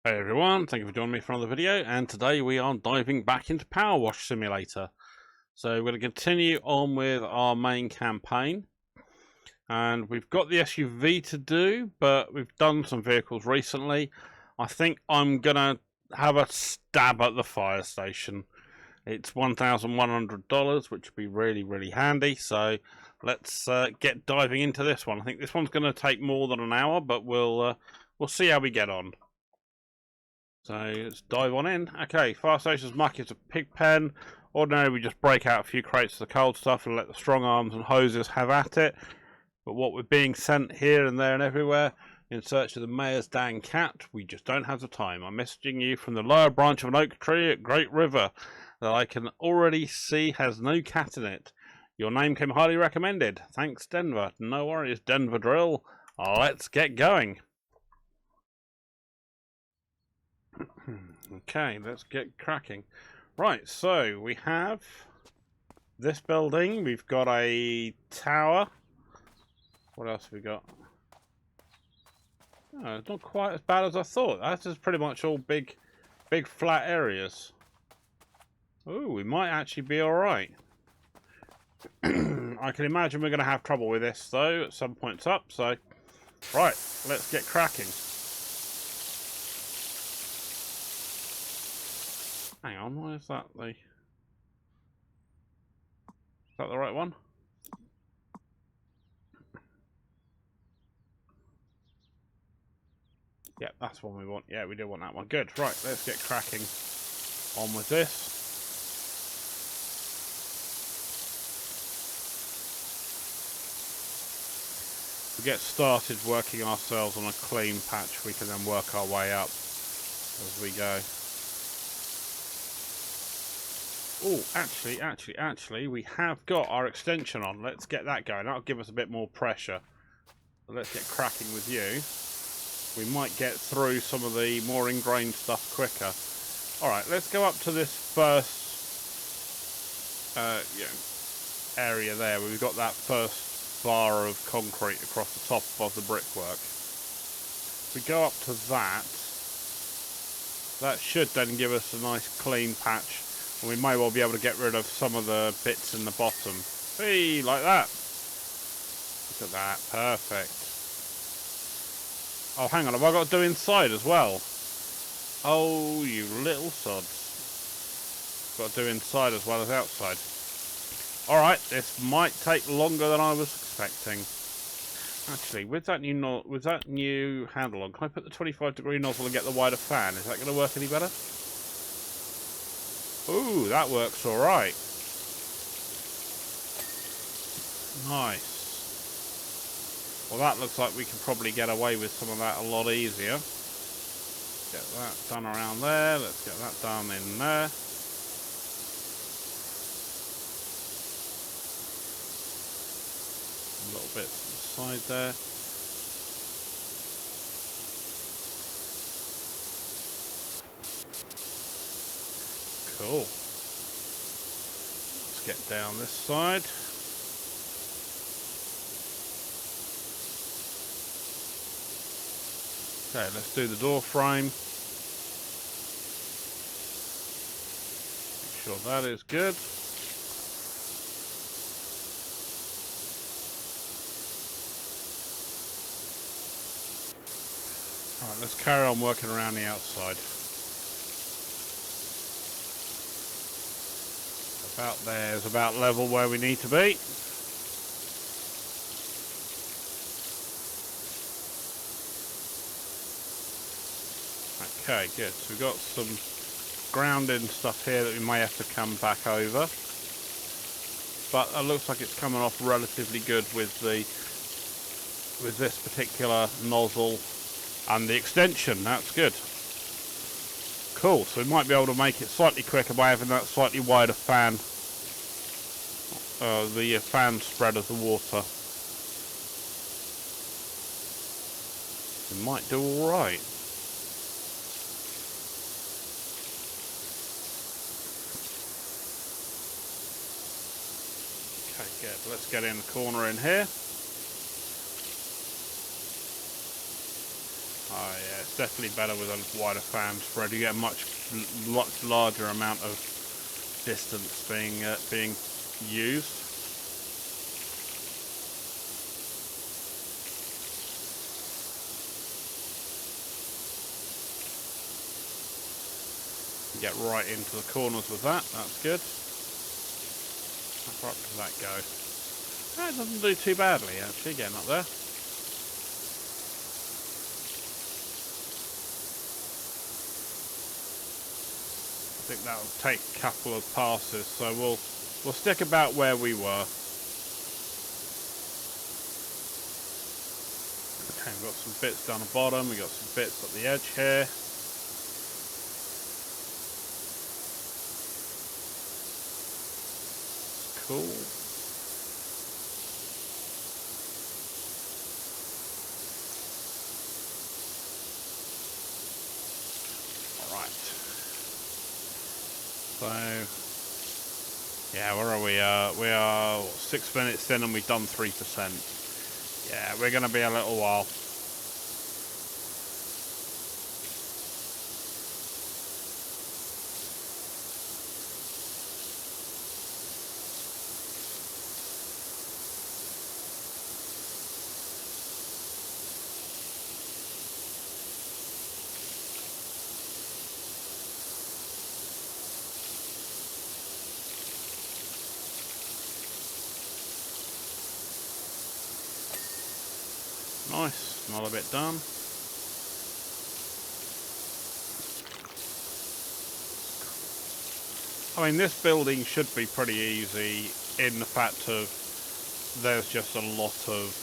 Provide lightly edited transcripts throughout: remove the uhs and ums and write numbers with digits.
Hey everyone, thank you for joining me for another video, and today we are diving back into PowerWash Simulator. So we're going to continue on with our main campaign, and we've got the SUV to do, but we've done some vehicles recently. I think I'm going to have a stab at the fire station. It's $1,100, which would be really handy, so let's get diving into this one. I think this one's going to take more than an hour, but we'll see how we get on. So let's dive on in. Okay, Firestation's muck is a pig pen. Ordinarily we just break out a few crates of the cold stuff and let the strong arms and hoses have at it. But what we're being sent here and there and everywhere in search of the mayor's dang cat, we just don't have the time. I'm messaging you from the lower branch of an oak tree at Great River that I can already see has no cat in it. Your name came highly recommended. Thanks, Denver. No worries, Denver Drill. Let's get going. Okay, let's get cracking. Right, so we have this building. We've got a tower. What else have we got? Oh, it's not quite as bad as I thought. That is pretty much all big flat areas. Ooh, we might actually be alright. I can imagine we're going to have trouble with this, though, at some points up. So, right, let's get cracking. Hang on, why is that the... Is that the right one? Yeah, that's the one we want. Yeah, we do want that one. Good. Right, let's get cracking on with this. We get started working ourselves on a clean patch, we can then work our way up as we go. Oh, actually, we have got our extension on. Let's get that going. That'll give us a bit more pressure. So let's get cracking with you. We might get through some of the more ingrained stuff quicker. Alright, let's go up to this first area there where we've got that first bar of concrete across the top of the brickwork. If we go up to that, that should then give us a nice clean patch. And we may well be able to get rid of some of the bits in the bottom. Hey, like that. Look at that. Perfect. Oh, hang on. Have I got to do inside as well? Oh, you little sods. Got to do inside as well as outside. Alright, this might take longer than I was expecting. Actually, with that new handle on, can I put the 25-degree nozzle and get the wider fan? Is that going to work any better? Ooh, that works alright. Nice. Well, that looks like we can probably get away with some of that a lot easier. Get that done around there. Let's get that done in there. A little bit to the side there. Cool. Let's get down this side. Okay, let's do the door frame. Make sure that is good. Alright, let's carry on working around the outside. About there is about level where we need to be. Okay, good. So we've got some grounding stuff here that we may have to come back over. But it looks like it's coming off relatively good with this particular nozzle and the extension. That's good. Cool, so we might be able to make it slightly quicker by having that slightly wider fan, the fan spread of the water. We might do alright. Okay, good. Let's get in the corner in here. Oh yeah, it's definitely better with a wider fan spread. You get a much larger amount of distance being used. Get right into the corners with that. That's good. How far up does that go? No, it doesn't do too badly actually, getting up there. I think that'll take a couple of passes, so we'll stick about where we were. Okay, we've got some bits down the bottom, we've got some bits at the edge here. Cool. So, yeah, where are we? We are 6 minutes in and we've done 3%. Yeah, we're going to be a little while. Nice, another bit done. I mean, this building should be pretty easy in the fact of there's just a lot of,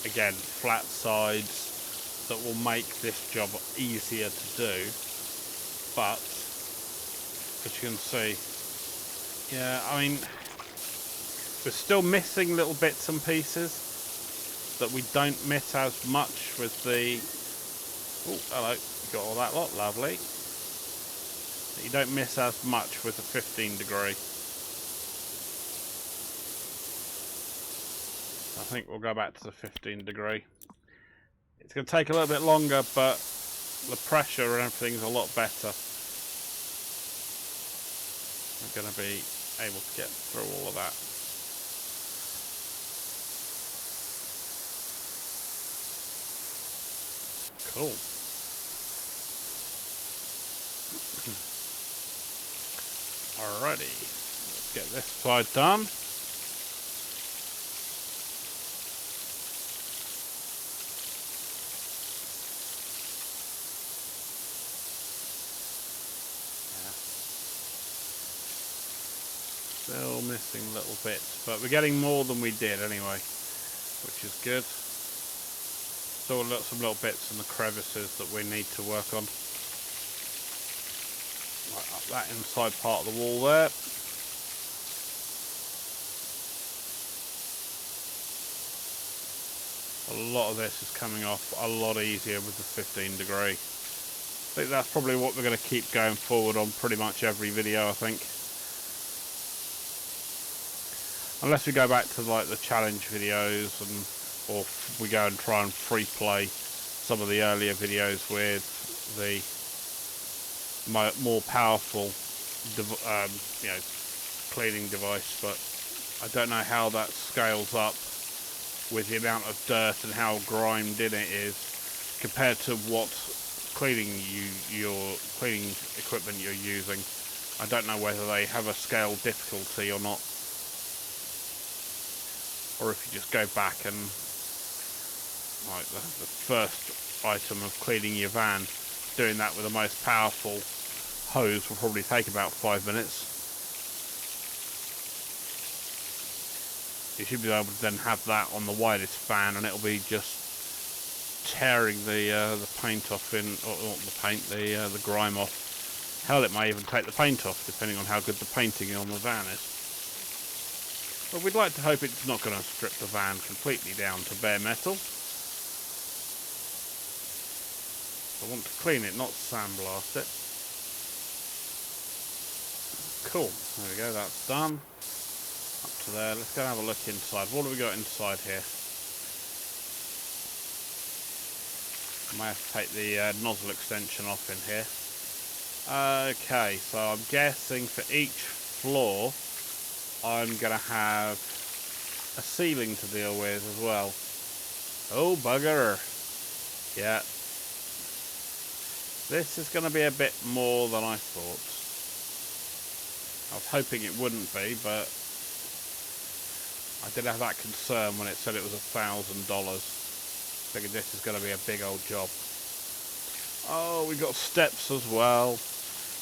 again, flat sides that will make this job easier to do. But, as you can see, yeah, I mean, we're still missing little bits and pieces that we don't miss as much with the... Oh, hello, you got all that lot, lovely. You don't miss as much with the 15 degree. I think we'll go back to the 15 degree. It's going to take a little bit longer, but the pressure and everything's a lot better. We're going to be able to get through all of that. Cool. Alrighty, let's get this side done. Yeah. Still missing little bits, but we're getting more than we did anyway, which is good. Still some little bits in the crevices that we need to work on. Right up that inside part of the wall there. A lot of this is coming off a lot easier with the 15 degree. I think that's probably what we're going to keep going forward on pretty much every video, I think. Unless we go back to like the challenge videos or we go and try and free play some of the earlier videos with the more powerful cleaning device, but I don't know how that scales up with the amount of dirt and how grimed in it is compared to what cleaning equipment you're using. I don't know whether they have a scale difficulty or not, or if you just go back and like the first item of cleaning your van, doing that with the most powerful hose will probably take about 5 minutes. You should be able to then have that on the widest fan and it'll be just tearing the paint off the grime off. Hell, it may even take the paint off depending on how good the painting on the van is. But we'd like to hope it's not going to strip the van completely down to bare metal. I want to clean it, not sandblast it. Cool, there we go, that's done. Up to there, let's go and have a look inside. What have we got inside here? I might have to take the nozzle extension off in here. Okay, so I'm guessing for each floor I'm going to have a ceiling to deal with as well. Oh, bugger. Yeah. This is going to be a bit more than I thought. I was hoping it wouldn't be, but I did have that concern when it said it was $1,000. Figured this is going to be a big old job. Oh, we've got steps as well,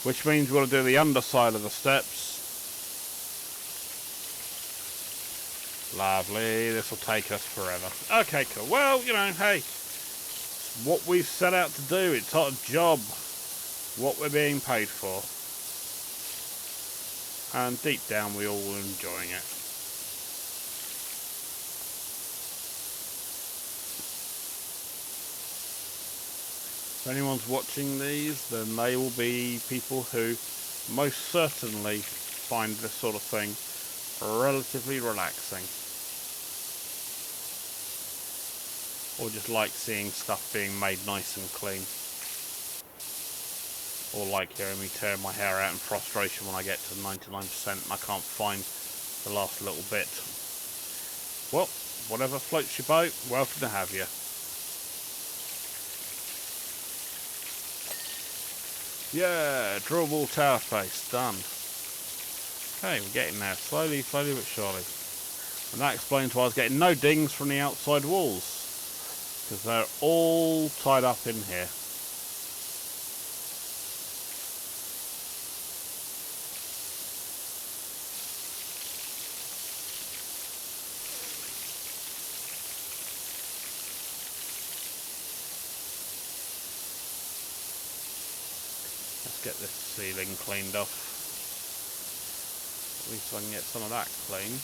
which means we've got to do the underside of the steps. Lovely, this will take us forever. Okay, cool. Well, you know, hey, it's what we've set out to do. It's our job, what we're being paid for. And deep down, we're all enjoying it. If anyone's watching these, then they will be people who most certainly find this sort of thing relatively relaxing. Or just like seeing stuff being made nice and clean. Or like hearing me tear my hair out in frustration when I get to 99% and I can't find the last little bit. Well, whatever floats your boat, welcome to have you. Yeah, drawable tower face, done. Okay, we're getting there, slowly but surely. And that explains why I was getting no dings from the outside walls, because they're all tied up in here. Let's get this ceiling cleaned off. At least I can get some of that clean.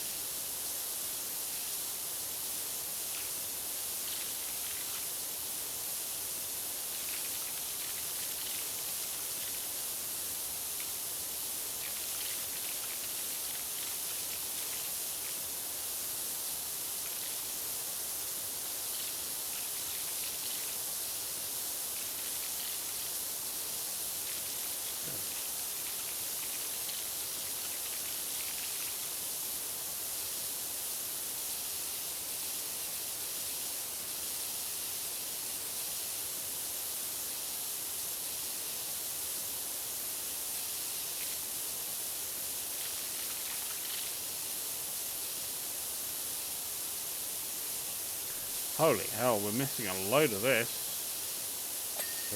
Holy hell, we're missing a load of this.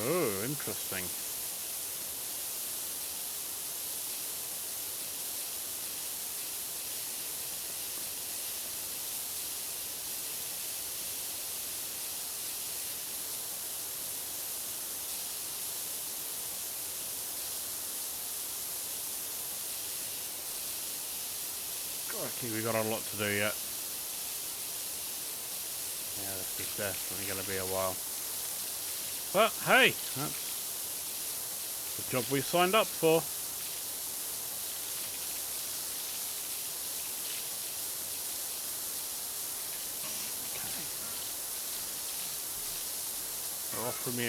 Oh, interesting. Crikey, we got a lot to do yet. Yeah, this is definitely going to be a while. But hey, that's the job we signed up for. Okay. They're offering me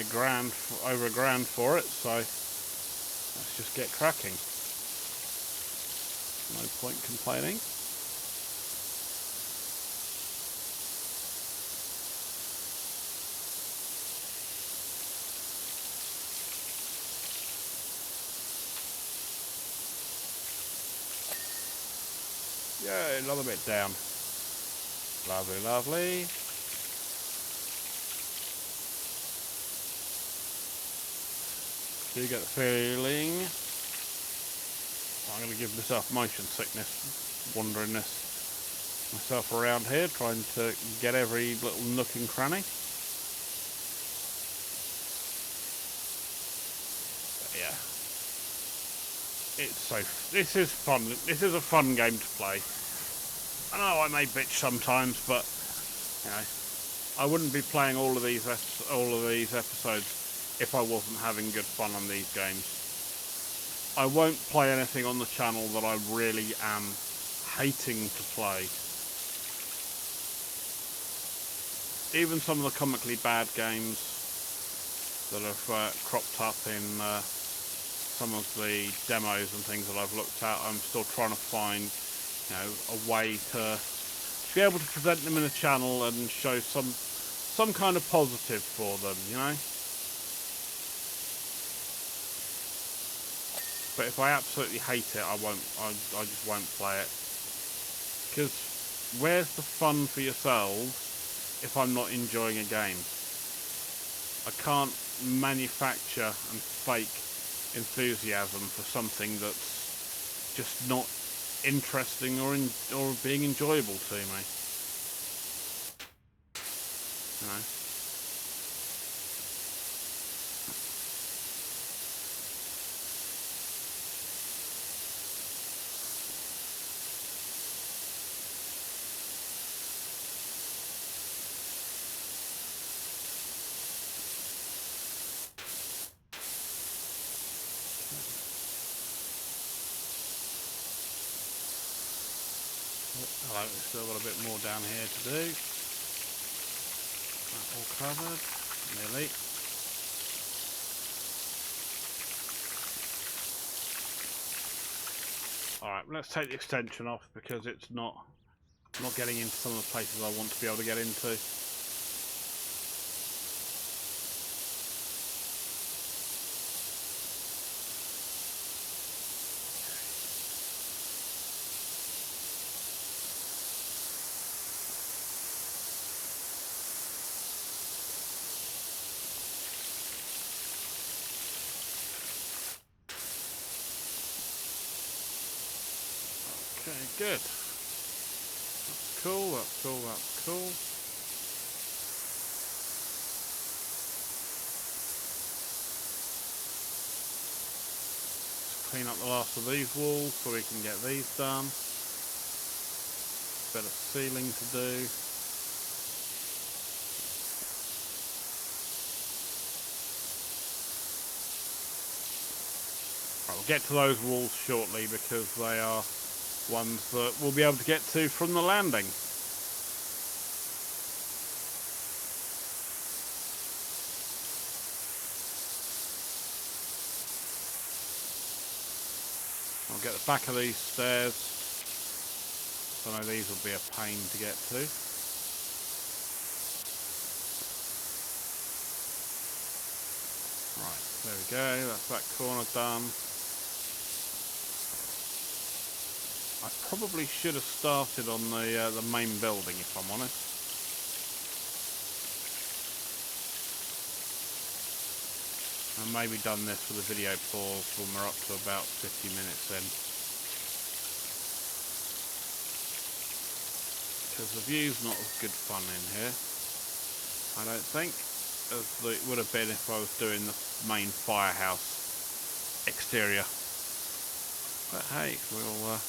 over $1,000 for it, so let's just get cracking. No point complaining. Yeah, another bit down. Lovely, lovely. Do you get the feeling? I'm going to give myself motion sickness, wandering myself around here, trying to get every little nook and cranny. But yeah. This is fun. This is a fun game to play. I know I may bitch sometimes, but you know, I wouldn't be playing all of these episodes if I wasn't having good fun on these games. I won't play anything on the channel that I really am hating to play. Even some of the comically bad games, that have cropped up in some of the demos and things that I've looked at. I'm still trying to find, you know, a way to be able to present them in a channel and show some kind of positive for them, you know. But if I absolutely hate it, I just won't play it. Because where's the fun for yourselves if I'm not enjoying a game? I can't manufacture and fake enthusiasm for something that's just not interesting or being enjoyable to me. You know. Hello, we've still got a bit more down here to do. That all covered, nearly. Alright, let's take the extension off because it's not getting into some of the places I want to be able to get into. Okay, good. That's cool, that's cool, that's cool. Let's clean up the last of these walls so we can get these done. Bit of sealing to do. Right, we'll get to those walls shortly because they are ones that we'll be able to get to from the landing. I'll get the back of these stairs. I know these will be a pain to get to. Right, there we go, that's that corner done. I probably should have started on the main building, if I'm honest. And maybe done this with a video pause when we're up to about 50 minutes in. Because the view's not as good fun in here, I don't think, as it would have been if I was doing the main firehouse exterior. But hey, we'll...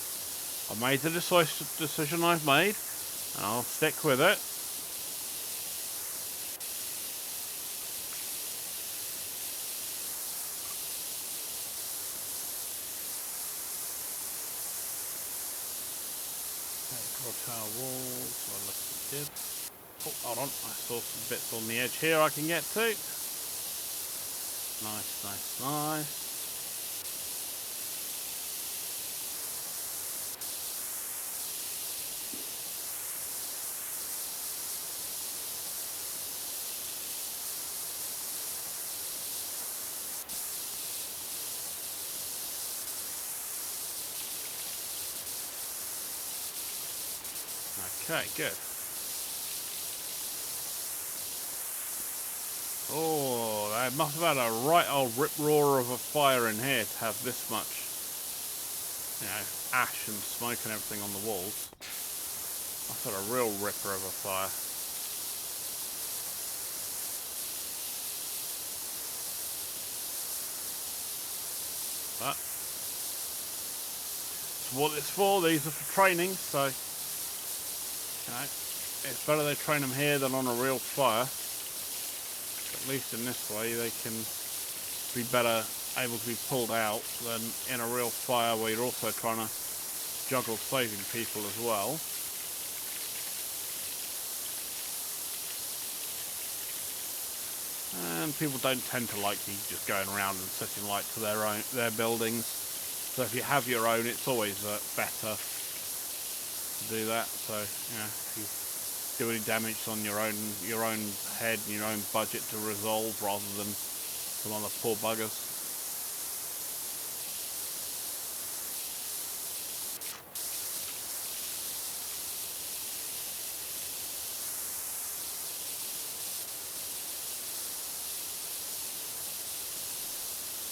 I made the decision I've made, and I'll stick with it. Okay, tower walls, I look good. Oh, hold on, I saw some bits on the edge here I can get to. Nice, nice, nice. Okay, good. Oh, they must have had a right old rip-roar of a fire in here to have this much, you know, ash and smoke and everything on the walls. Must have had a real ripper of a fire. But that's what it's for. These are for training, so you know, it's better they train them here than on a real fire. At least in this way they can be better able to be pulled out than in a real fire where you're also trying to juggle saving people as well. and people don't tend to like you just going around and setting light to their buildings. So if you have your own, it's always better to do that. So yeah, if you do any damage on your own head and your own budget to resolve, rather than some other poor buggers.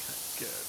Okay, good.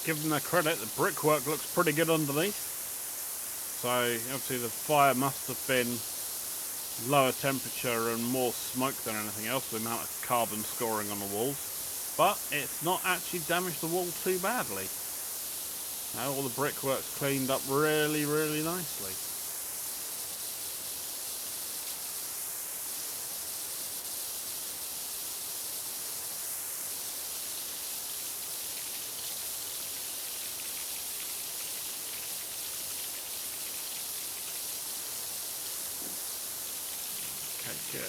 Give them their credit, the brickwork looks pretty good underneath. So obviously the fire must have been lower temperature and more smoke than anything else, the amount of carbon scoring on the walls. But it's not actually damaged the wall too badly. Now all the brickwork's cleaned up really, really nicely. Good.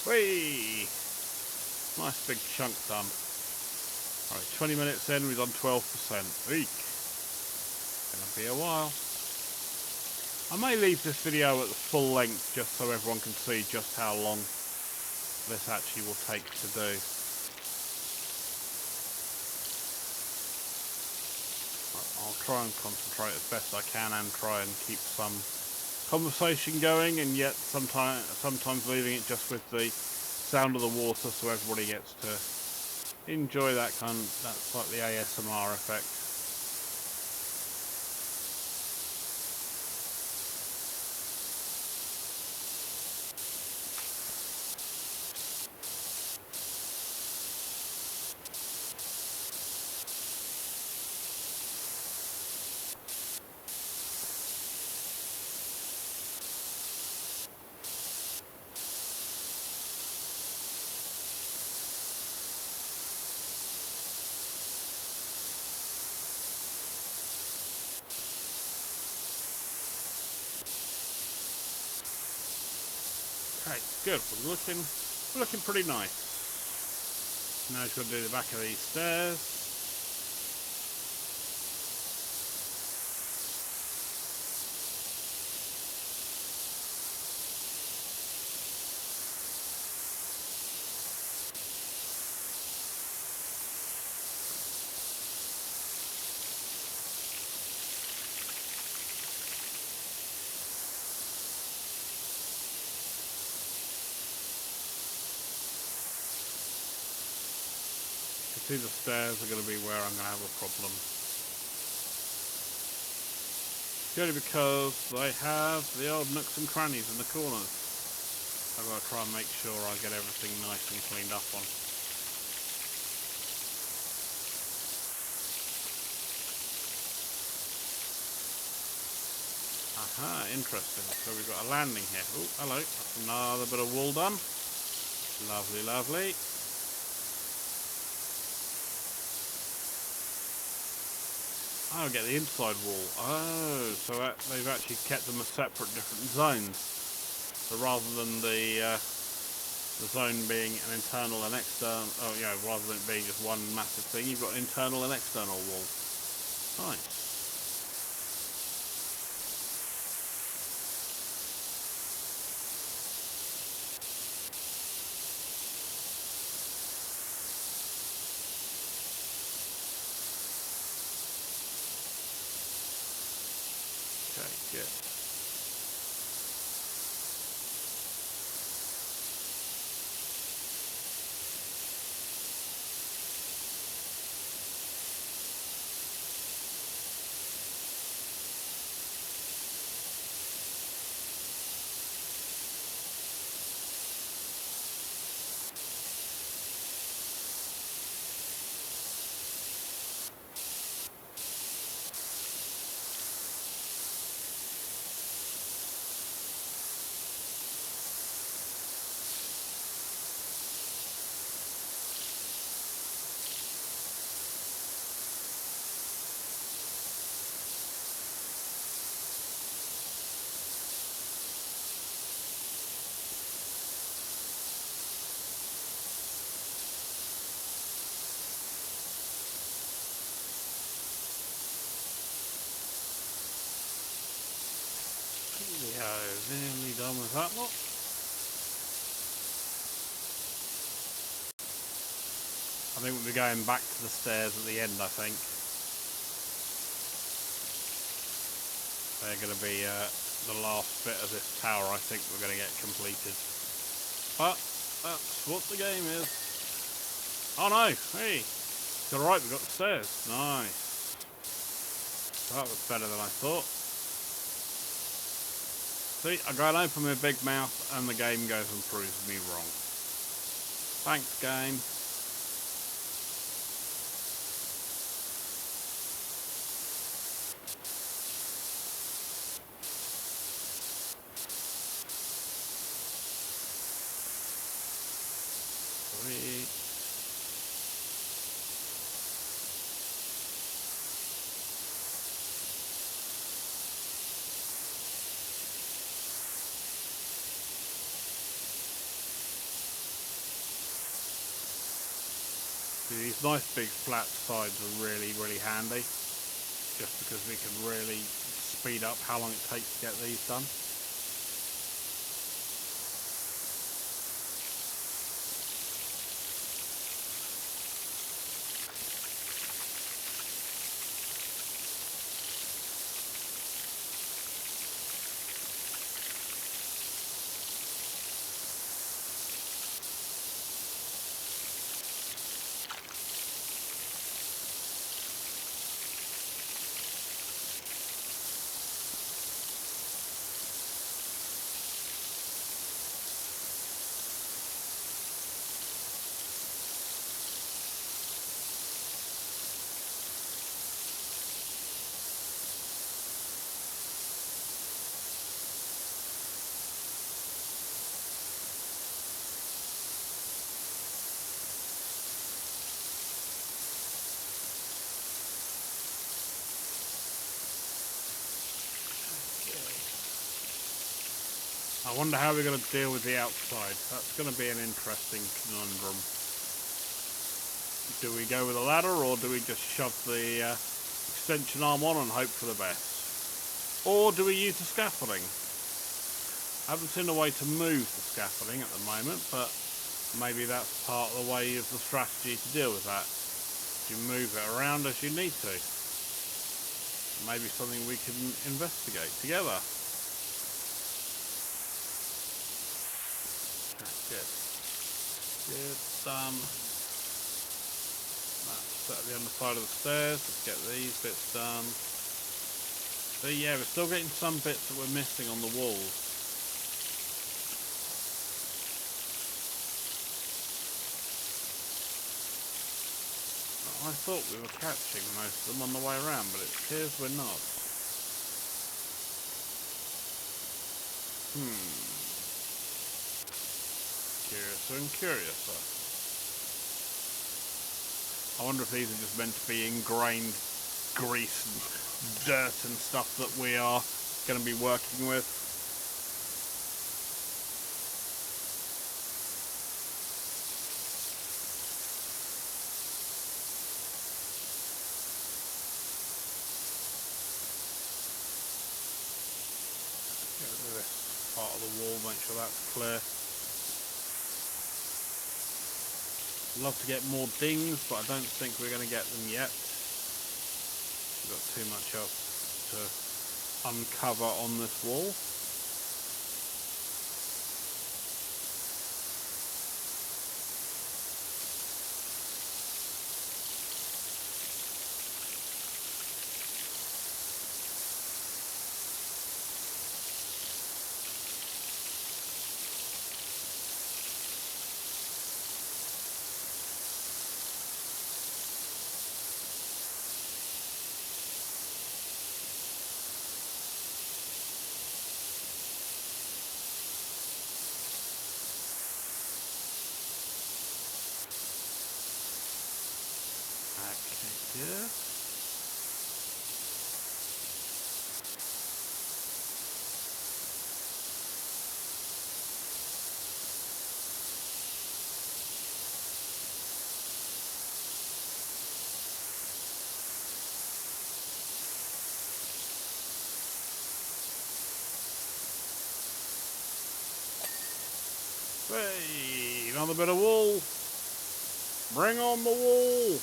Whee! Nice big chunk done. Alright, 20 minutes in, we've done 12%. Eek! Gonna be a while. I may leave this video at the full length just so everyone can see just how long this actually will take to do. I'll try and concentrate as best I can and try and keep some conversation going, and yet sometimes leaving it just with the sound of the water so everybody gets to enjoy that slightly ASMR effect. Okay, good. We're looking pretty nice. Now just got to do the back of these stairs. See, the stairs are going to be where I'm going to have a problem. Purely because they have the old nooks and crannies in the corners. I've got to try and make sure I get everything nice and cleaned up on. Aha, interesting. So we've got a landing here. Oh, hello. That's another bit of wall done. Lovely, lovely. Oh, get the inside wall. Oh, so they've actually kept them as separate, different zones. So rather than the zone being an internal and external, oh yeah, rather than it being just one massive thing, you've got an internal and external wall. Nice. good. Nearly done with that lot. I think we'll be going back to the stairs at the end, I think. They're going to be the last bit of this tower, I think we're going to get completed. But that's what the game is. Oh no, hey, it's alright, we've got the stairs. Nice. That was better than I thought. See, I go and open my big mouth and the game goes and proves me wrong. Thanks, game. Sweet. These nice big flat sides are really, really handy, just because we can really speed up how long it takes to get these done. I wonder how we're going to deal with the outside. That's going to be an interesting conundrum. Do we go with a ladder, or do we just shove the extension arm on and hope for the best? Or do we use the scaffolding? I haven't seen a way to move the scaffolding at the moment, but maybe that's part of the way of the strategy to deal with that. You move it around as you need to. Maybe something we can investigate together. Good. Good. Done. That's at the underside of the stairs. Let's get these bits done. So yeah, we're still getting some bits that we're missing on the walls. I thought we were catching most of them on the way around, but it appears we're not. Curiouser and curiouser. I wonder if these are just meant to be ingrained grease and dirt and stuff that we are going to be working with. Get rid of this part of the wall, make sure that's clear. Love to get more dings, but I don't think we're going to get them yet. We've got too much else to uncover on this wall. Yeah. Hey, another bit of wool. Bring on the wool.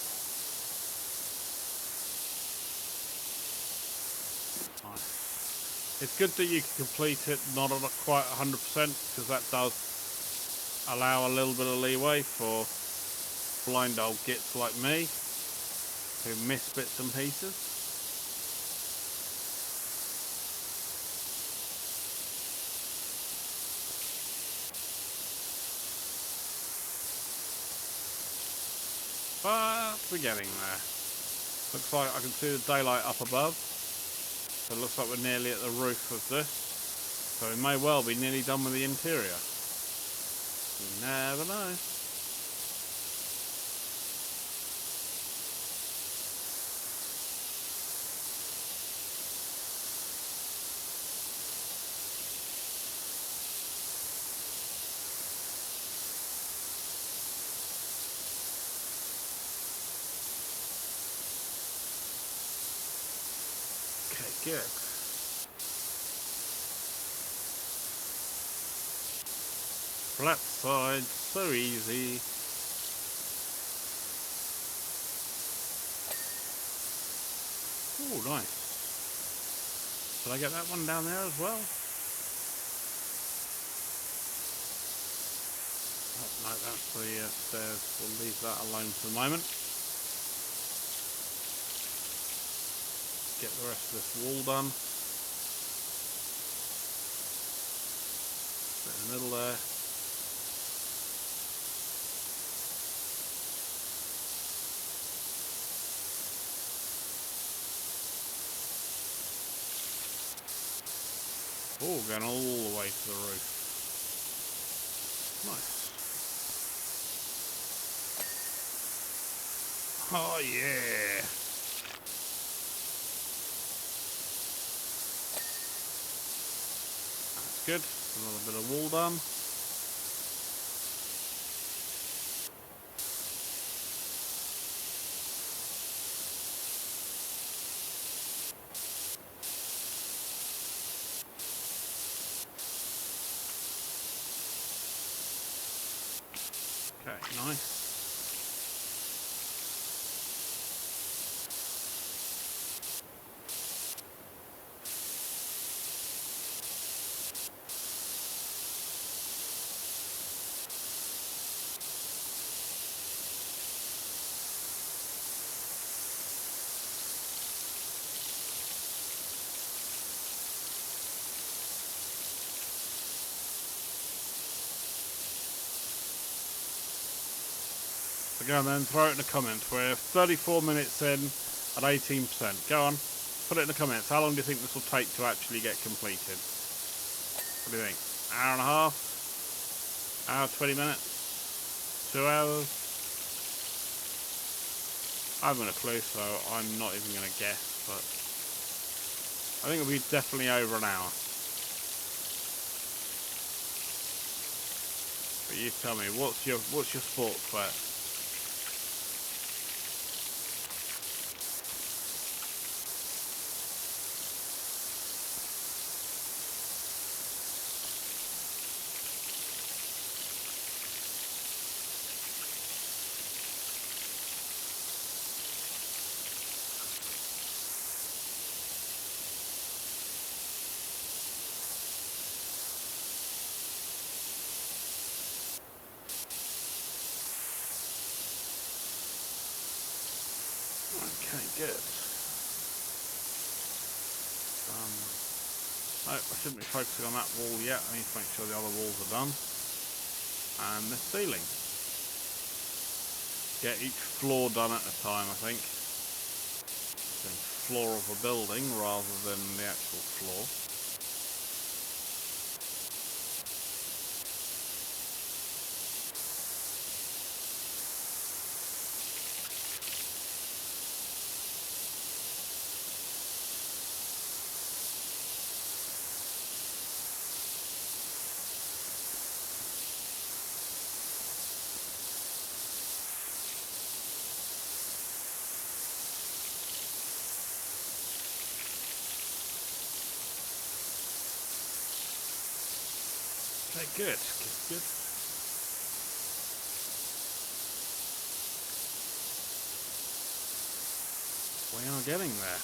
It's good that you can complete it not on quite 100% because that does allow a little bit of leeway for blind old gits like me who miss bits and pieces. But we're getting there. Looks like I can see the daylight up above. So it looks like we're nearly at the roof of this. So we may well be nearly done with the interior. You never know. Okay, good. Flat side, so easy. Oh, nice. Did I get that one down there as well? Oh, no, that's the stairs. We'll leave that alone for the moment. Get the rest of this wall done. Put it in the middle there. Oh, going all the way to the roof. Nice. Oh yeah. That's good. A little bit of wall done. Okay, nice. So go on then, throw it in the comments. We're 34 minutes in at 18%. Go on, put it in the comments. How long do you think this will take to actually get completed? What do you think? Hour and a half? Hour, 20 minutes? 2 hours? I haven't a clue, so I'm not even going to guess, but I think it'll be definitely over an hour. But you tell me, what's your sports bet? Okay, good. No, I shouldn't be focusing on that wall yet. I need to make sure the other walls are done. And the ceiling. Get each floor done at a time, I think. The floor of a building rather than the actual floor. Okay, good. Good. We are getting there.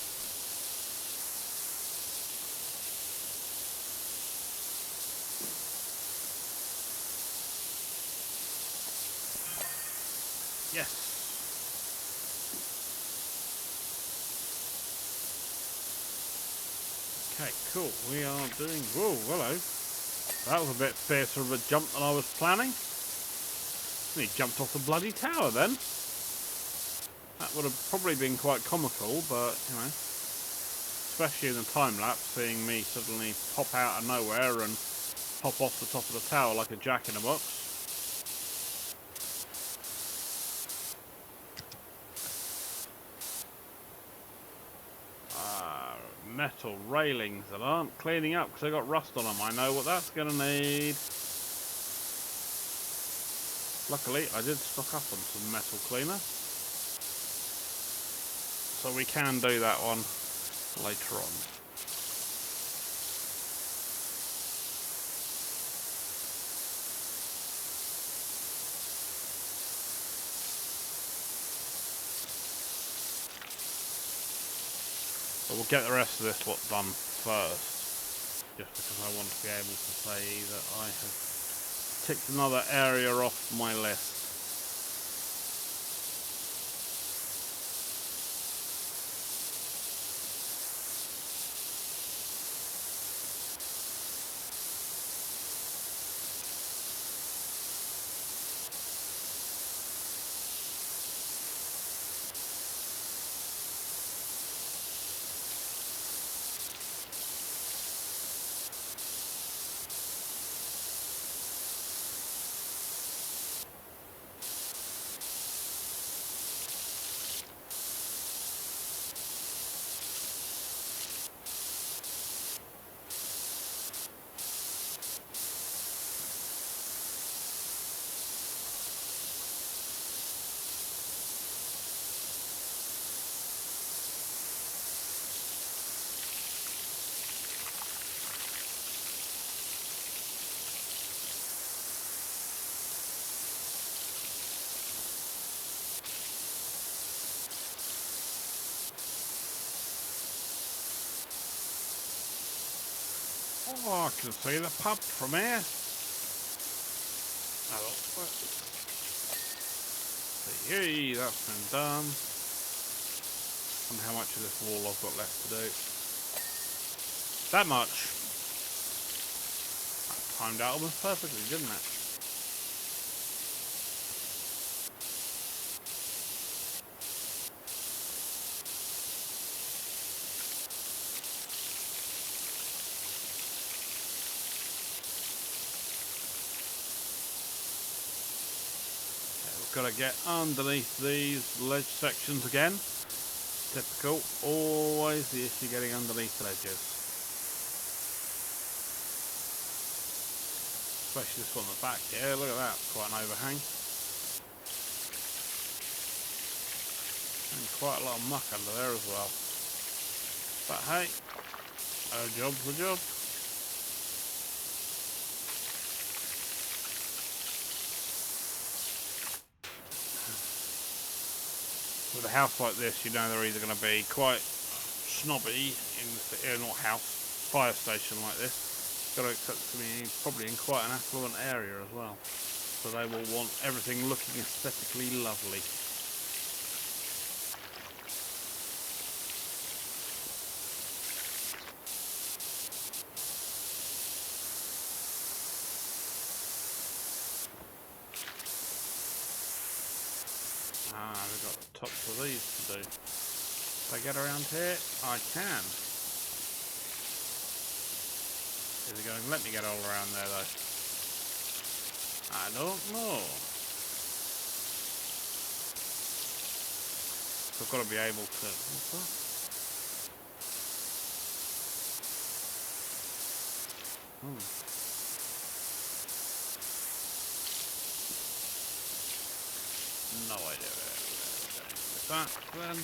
Yes. Okay, cool. We are doing... Whoa, hello. That was a bit fiercer of a jump than I was planning. He jumped off the bloody tower then. That would have probably been quite comical, but, you know, especially in the time-lapse, seeing me suddenly pop out of nowhere and pop off the top of the tower like a jack-in-a-box. Metal railings that aren't cleaning up because they got rust on them. I know what that's going to need. Luckily, I did stock up on some metal cleaner, so we can do that one later on. But we'll get the rest of this lot done first, just because I want to be able to say that I have ticked another area off my list. Oh, I can see the pub from here. Yay, that's been done. And how much of this wall I've got left to do? That much. That timed out almost perfectly, didn't it? Got to get underneath these ledge sections again. Typical, always the issue getting underneath ledges. Especially this one at the back here, look at that, quite an overhang. And quite a lot of muck under there as well. But hey, a job's a job. With a house like this, you know they're either going to be quite snobby in not house, fire station like this. Got to accept to be probably in quite an affluent area as well. So they will want everything looking aesthetically lovely. Ah, we've got the tops of these to do. If I get around here, I can. Is it going to let me get all around there though? I don't know. So I've got to be able to... What's that? No idea where we're going with that then.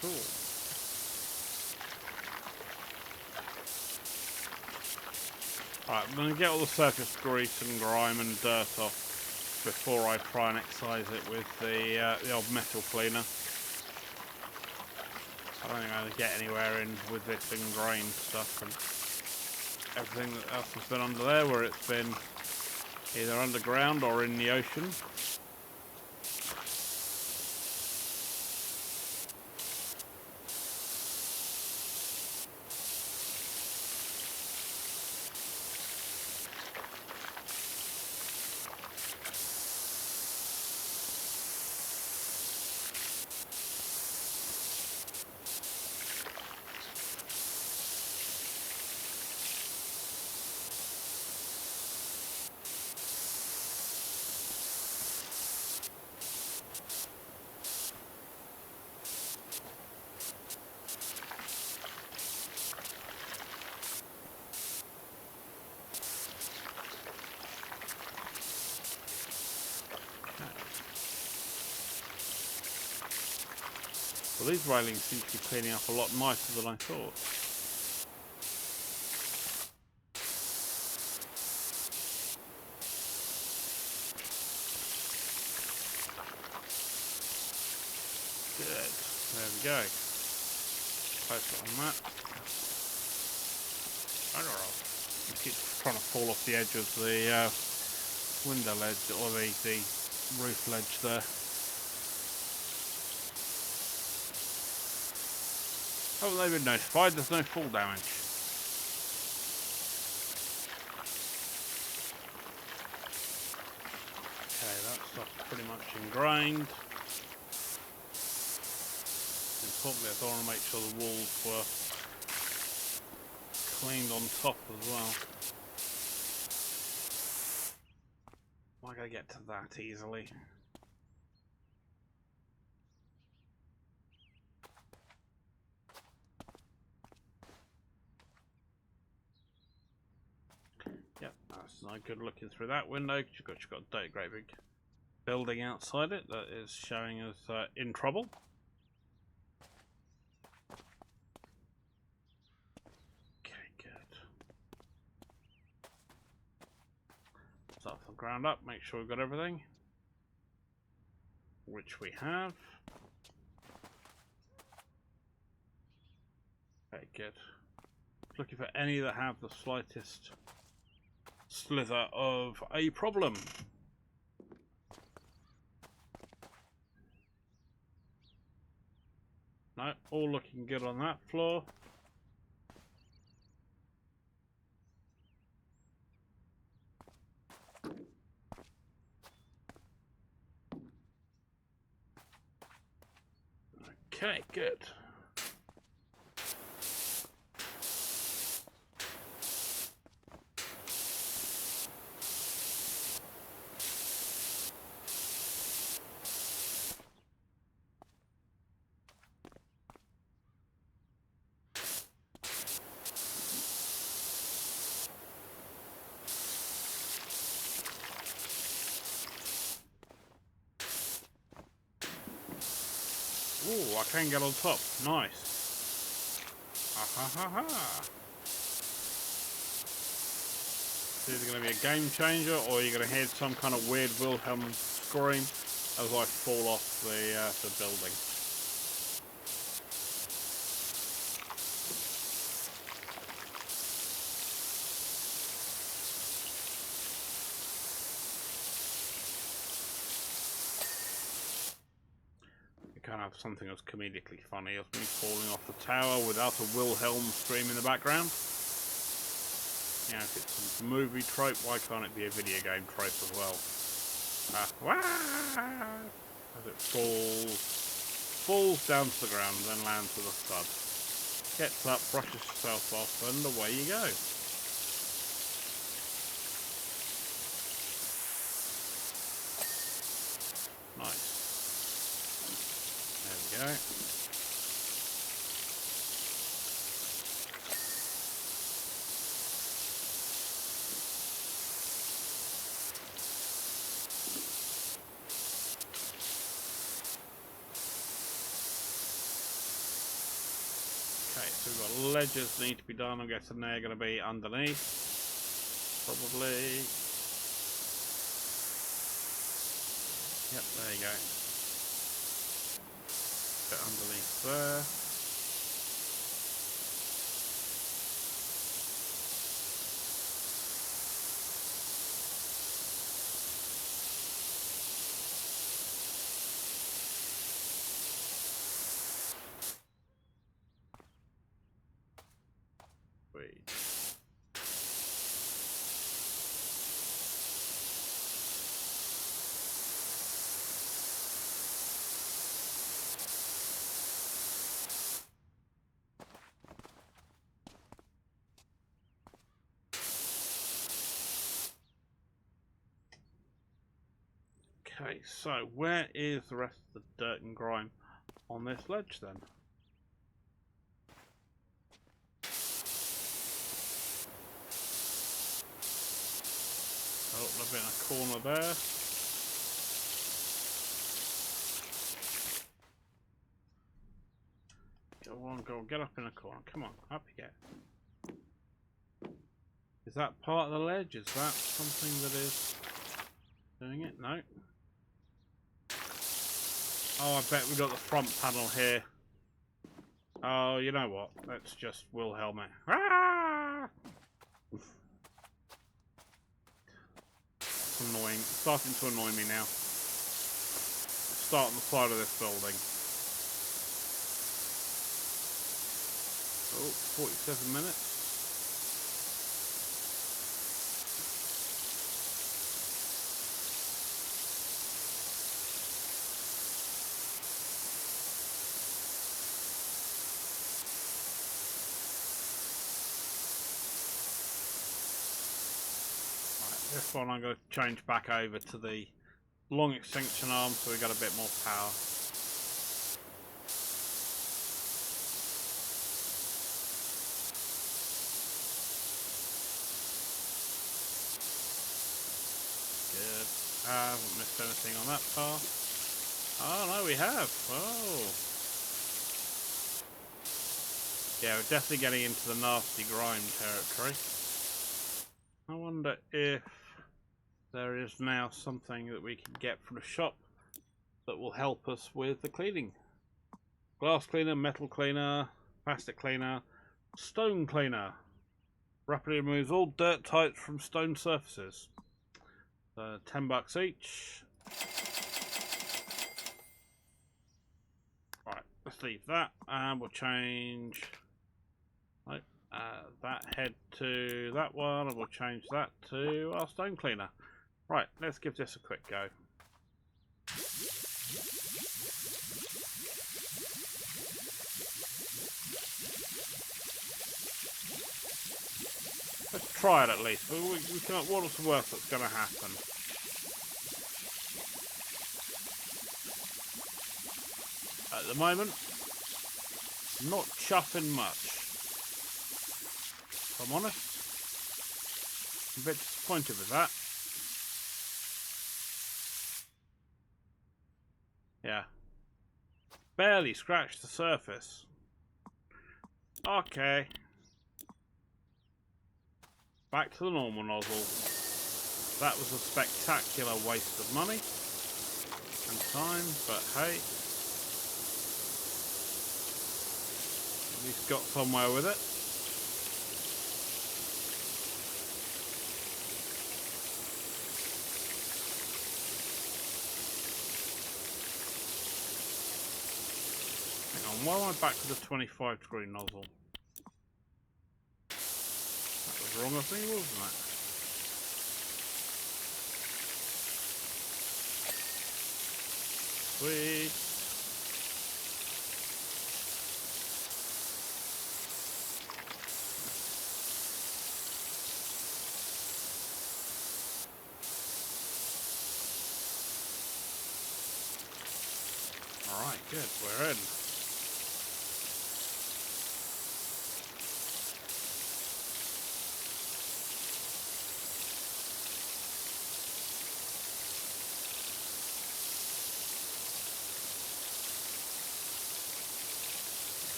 Cool. Alright, I'm going to get all the surface grease and grime and dirt off before I try and excise it with the old metal cleaner. I don't think I'm going to get anywhere in with this ingrained stuff and everything else has been under there where it's been either underground or in the ocean. Well, these railings seem to be cleaning up a lot nicer than I thought. Good. There we go. Close it on that. I keep trying to fall off the edge of the window ledge or the roof ledge there. Haven't they been notified? There's no fall damage. Okay, that stuff's pretty much ingrained. Importantly, I want to make sure the walls were cleaned on top as well. Am I going to get to that easily? Yep, that's no good looking through that window because you've got a great big building outside it that is showing us in trouble. Okay, good. Start from the ground up, make sure we've got everything, which we have. Okay, good. Looking for any that have the slightest slither of a problem. No, all looking good on that floor. Okay, good. Ooh, I can get on top. Nice. Ha ha ha ha. It's either going to be a game changer or you're going to hear some kind of weird Wilhelm scream as I fall off the building. Kind of have something that's comedically funny as me falling off the tower without a Wilhelm scream in the background. You know, if it's a movie trope, why can't it be a video game trope as well? As it falls down to the ground and then lands with a thud. Gets up, brushes yourself off, and away you go. Nice. There we go. Okay, so we've got ledges need to be done. I'm guessing they're going to be underneath. Probably. Yep, there you go. Bit underneath there. Wait. Okay, so where is the rest of the dirt and grime on this ledge then? Oh, a bit in a corner there. Go on, go on, get up in a corner. Come on, up you get. Is that part of the ledge? Is that something that is doing it? No. Oh, I bet we got the front panel here. Oh, you know what? Let's just Wilhelm it. Ah! It's annoying. It's starting to annoy me now. Start on the side of this building. Oh, 47 minutes. This one I'm going to change back over to the long extension arm so we got a bit more power. Good. I haven't missed anything on that part. Oh no, we have. Oh. Yeah, we're definitely getting into the nasty grime territory. I wonder if there is now something that we can get from the shop that will help us with the cleaning. Glass cleaner, metal cleaner, plastic cleaner, stone cleaner. Rapidly removes all dirt types from stone surfaces. $10 each. Right, let's leave that and we'll change that head to that one, and we'll change that to our stone cleaner. Right, let's give this a quick go. Let's try it at least. We can't. What's the worst that's going to happen? At the moment, not chuffing much. If I'm honest, I'm a bit disappointed with that. Yeah. Barely scratched the surface. Okay. Back to the normal nozzle. That was a spectacular waste of money and time, but hey. At least got somewhere with it. Why am I back to the 25-degree nozzle? That was wrong of me, wasn't it? sweet. Alright, good, we're in.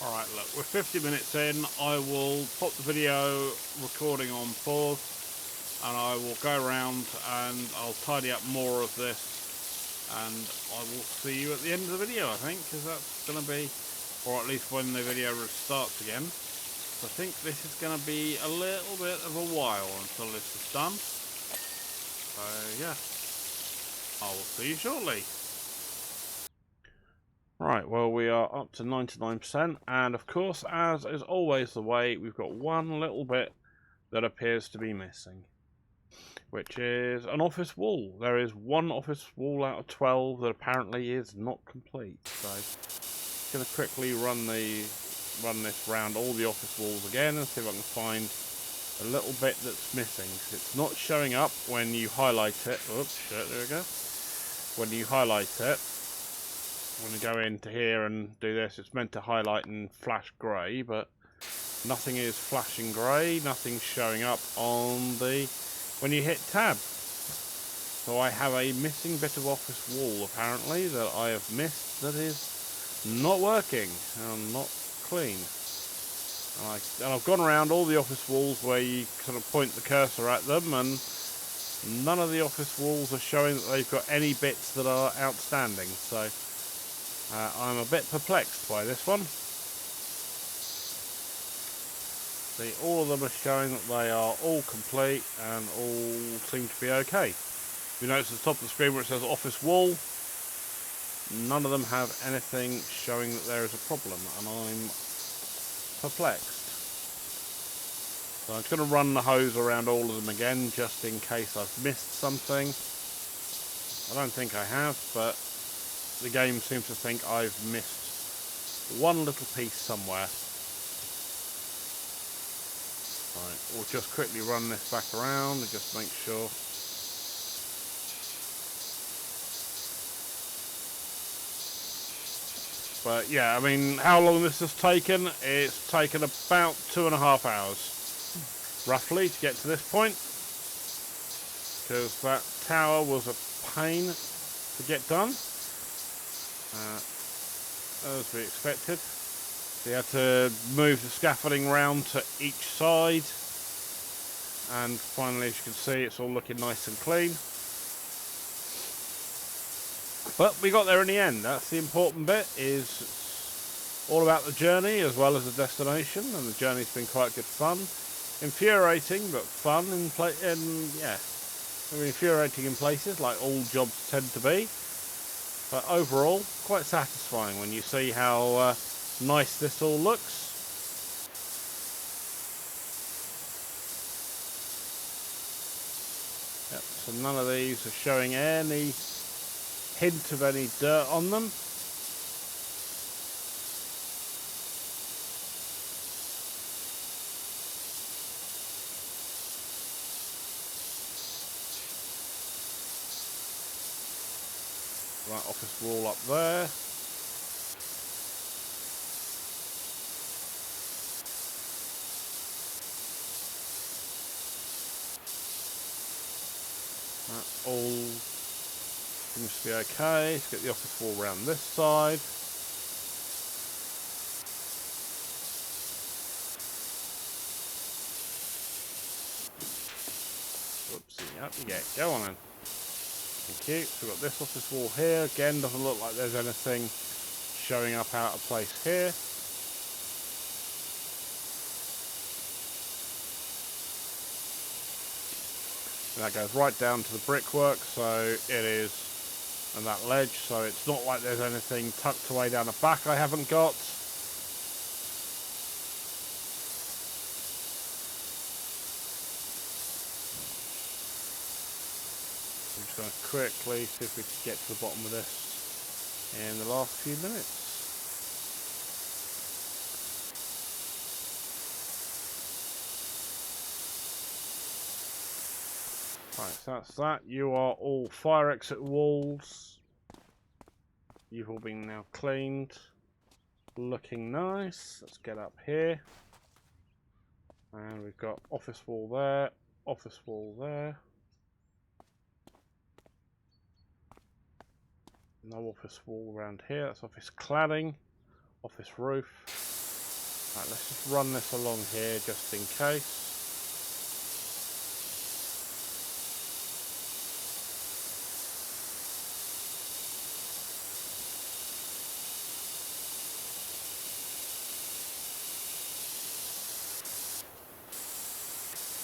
Alright, look, we're 50 minutes in. I will pop the video recording on pause and I will go around and I'll tidy up more of this and I will see you at the end of the video, I think, because that's going to be, or at least when the video starts again. So I think this is going to be a little bit of a while until this is done. So yeah, I will see you shortly. Right, well, we are up to 99%, and of course, as is always the way, we've got one little bit that appears to be missing, which is an office wall. There is one office wall out of 12 that apparently is not complete. So I'm going to quickly run this round all the office walls again and see if I can find a little bit that's missing. It's not showing up when you highlight it. Oops, shit, there we go. When you highlight it, when you go into here and do this, it's meant to highlight and flash grey, but nothing is flashing grey, nothing's showing up on the when you hit tab. So I have a missing bit of office wall apparently that I have missed that is not working and not clean. And I've gone around all the office walls where you sort of point the cursor at them, and none of the office walls are showing that they've got any bits that are outstanding. So I'm a bit perplexed by this one. See, all of them are showing that they are all complete and all seem to be okay. You notice at the top of the screen where it says office wall, none of them have anything showing that there is a problem, and I'm perplexed. So I'm just going to run the hose around all of them again just in case I've missed something. I don't think I have, but the game seems to think I've missed one little piece somewhere. Right, we'll just quickly run this back around and just make sure. But yeah, I mean, how long this has taken? It's taken about 2.5 hours, roughly, to get to this point. Because that tower was a pain to get done. As we expected. So you had to move the scaffolding round to each side, and finally, as you can see, it's all looking nice and clean. But we got there in the end. That's the important bit. Is all about the journey as well as the destination, and the journey's been quite good fun, infuriating but fun yeah, I mean, infuriating in places like all jobs tend to be. But overall, quite satisfying when you see how nice this all looks. Yep, so none of these are showing any hint of any dirt on them. Right, office wall up there. That all seems to be okay. Let's get the office wall around this side. Whoopsie, up you get. Go on then. Thank you. So we've got this office wall here. Again, doesn't look like there's anything showing up out of place here. And that goes right down to the brickwork, so it is, and that ledge, so it's not like there's anything tucked away down the back I haven't got. I'm just going to quickly see if we can get to the bottom of this. in the last few minutes. Right, so that's that. You are all fire exit walls. You've all been now cleaned. Looking nice. Let's get up here. And we've got office wall there, office wall there. No office wall around here. That's office cladding, office roof. Right, let's just run this along here just in case.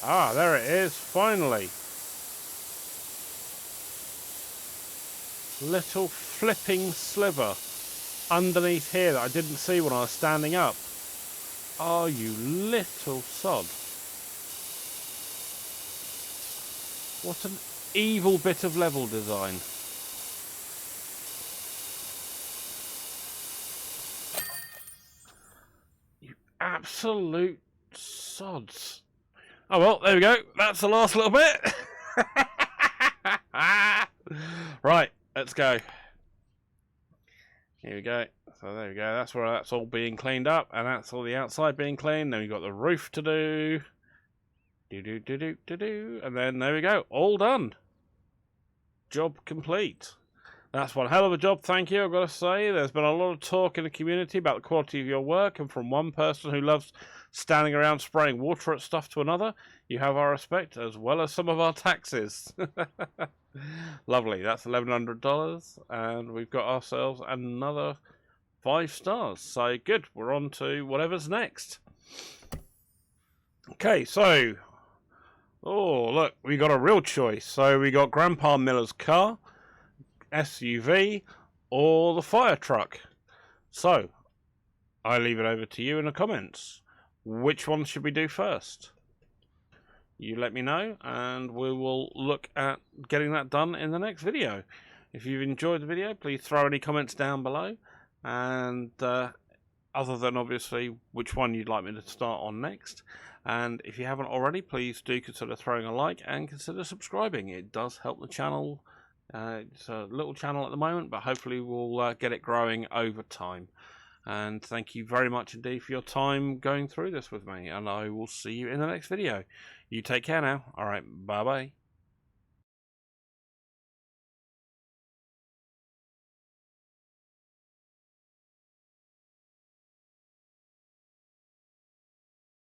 Ah, there it is, finally. Little flipping sliver underneath here that I didn't see when I was standing up. Oh, you little sod. What an evil bit of level design. You absolute sods. Oh well, there we go. That's the last little bit. Right, let's go. Here we go. So there we go. That's where that's all being cleaned up, and that's all the outside being cleaned. Then we've got the roof to do. And then there we go. All done. Job complete. That's one hell of a job, thank you, I've got to say. There's been a lot of talk in the community about the quality of your work, and from one person who loves standing around spraying water at stuff to another, you have our respect, as well as some of our taxes. Lovely, that's $1,100, and we've got ourselves another 5 stars. So, good, we're on to whatever's next. Okay, so, oh, look, we got a real choice. So, we got Grandpa Miller's car, SUV, or the fire truck. So, I leave it over to you in the comments. Which one should we do first? You let me know, and we will look at getting that done in the next video. If you've enjoyed the video, please throw any comments down below, and other than obviously which one you'd like me to start on next. And if you haven't already, please do consider throwing a like and consider subscribing. It does help the channel. It's a little channel at the moment, but hopefully we'll get it growing over time. And thank you very much indeed for your time going through this with me, and I will see you in the next video. You take care now. Alright, bye bye.